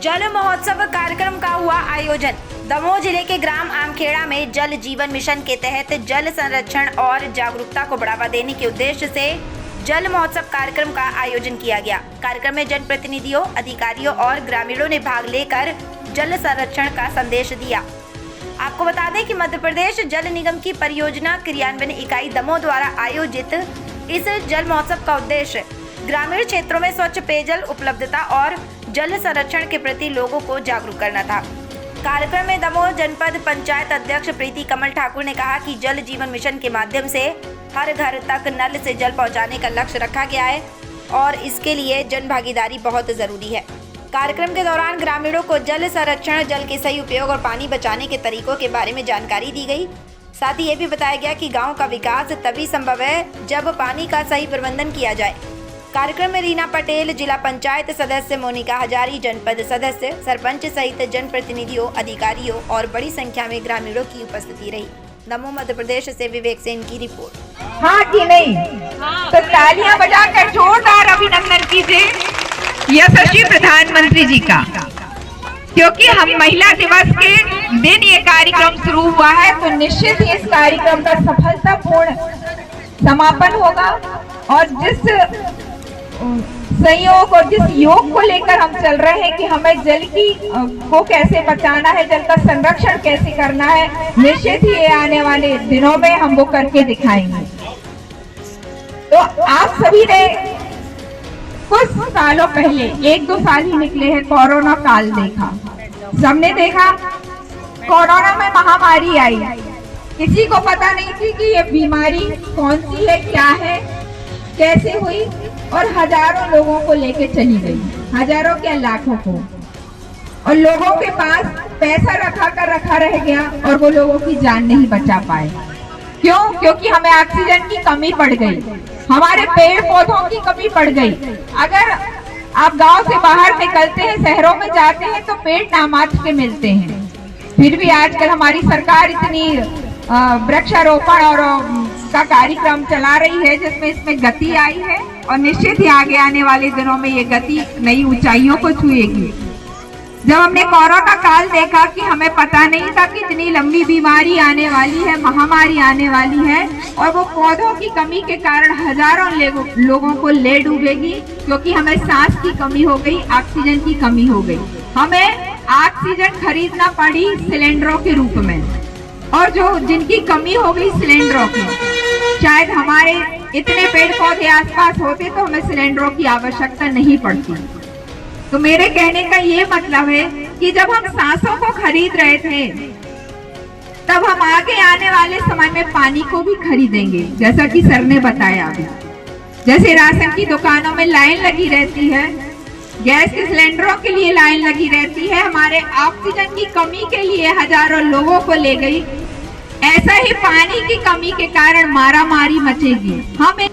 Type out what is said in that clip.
जल महोत्सव कार्यक्रम का हुआ आयोजन। दमोह जिले के ग्राम आमखेड़ा में जल जीवन मिशन के तहत जल संरक्षण और जागरूकता को बढ़ावा देने के उद्देश्य से जल महोत्सव कार्यक्रम का आयोजन किया गया। कार्यक्रम में जनप्रतिनिधियों, अधिकारियों और ग्रामीणों ने भाग लेकर जल संरक्षण का संदेश दिया। आपको बता दें कि मध्य प्रदेश जल निगम की परियोजना क्रियान्वयन इकाई दमोह द्वारा आयोजित इस जल महोत्सव का उद्देश्य ग्रामीण क्षेत्रों में स्वच्छ पेयजल उपलब्धता और जल संरक्षण के प्रति लोगों को जागरूक करना था। कार्यक्रम में दमोह जनपद पंचायत अध्यक्ष प्रीति कमल ठाकुर ने कहा कि जल जीवन मिशन के माध्यम से हर घर तक नल से जल पहुंचाने का लक्ष्य रखा गया है और इसके लिए जन भागीदारी बहुत जरूरी है। कार्यक्रम के दौरान ग्रामीणों को जल संरक्षण, जल के सही उपयोग और पानी बचाने के तरीकों के बारे में जानकारी दी गई। साथ ही ये भी बताया गया कि गाँव का विकास तभी संभव है जब पानी का सही प्रबंधन किया जाए। कार्यक्रम में रीना पटेल, जिला पंचायत सदस्य मोनिका हजारी, जनपद सदस्य, सरपंच सहित जनप्रतिनिधियों, अधिकारियों और बड़ी संख्या में ग्रामीणों की उपस्थिति रही। दमोह मध्य प्रदेश से विवेक सेन की रिपोर्ट। हाँ कि नहीं? तो तालियां बजाकर जोरदार अभिनंदन कीजिए यशस्वी प्रधानमंत्री जी का, क्योंकि हम महिला दिवस के दिन ये कार्यक्रम शुरू हुआ है, तो निश्चित ही इस कार्यक्रम का सफलतापूर्ण समापन होगा। और जिस संयोग और जिस योग को लेकर हम चल रहे हैं कि हमें जल को कैसे बचाना है, जल का संरक्षण कैसे करना है, निश्चित ही आने वाले दिनों में हम वो करके दिखाएंगे। तो आप सभी ने कुछ सालों पहले, 1-2 साल ही निकले हैं, कोरोना काल देखा। सबने देखा कोरोना में महामारी आई, किसी को पता नहीं थी कि ये बीमारी कौन सी है, क्या है, कैसे हुई, और हजारों लोगों को लेके चली गई, हजारों क्या लाखों को। और लोगों के पास पैसा रखा रह गया और वो लोगों की जान नहीं बचा पाए। क्यों? क्योंकि हमें ऑक्सीजन की कमी पड़ गई, हमारे पेड़ पौधों की कमी पड़ गई। अगर आप गांव से बाहर निकलते हैं, शहरों में जाते हैं, तो पेड़ नामात्र के मिलते हैं। फिर भी आजकल हमारी सरकार इतनी वृक्षारोपण और का कार्यक्रम चला रही है जिसमें इसमें गति आई है, और निश्चित ही आगे आने वाले दिनों में ये गति नई ऊंचाइयों को छुएगी। जब हमने कोरोना काल देखा कि हमें पता नहीं था कि इतनी लंबी बीमारी आने वाली है, महामारी आने वाली है, और वो पौधों की कमी के कारण हजारों लोगों को ले डूबेगी, क्योंकि हमें सांस की कमी हो गई, ऑक्सीजन की कमी हो गई। हमें ऑक्सीजन खरीदना पड़ी सिलेंडरों के रूप में, और जो जिनकी कमी हो गई सिलेंडरों की, शायद हमारे इतने पेड़ पौधे आसपास होते तो हमें सिलेंडरों की आवश्यकता नहीं पड़ती। तो मेरे कहने का ये मतलब है कि जब हम सांसों को खरीद रहे थे, तब हम आगे आने वाले समय में पानी को भी खरीदेंगे। जैसा कि सर ने बताया अभी, जैसे राशन की दुकानों में लाइन लगी रहती है, गैस के सिलेंडरों के लिए लाइन लगी रहती है, हमारे ऑक्सीजन की कमी के लिए हजारों लोगों को ले गई, ऐसा ही पानी की कमी के कारण मारामारी मचेगी। हम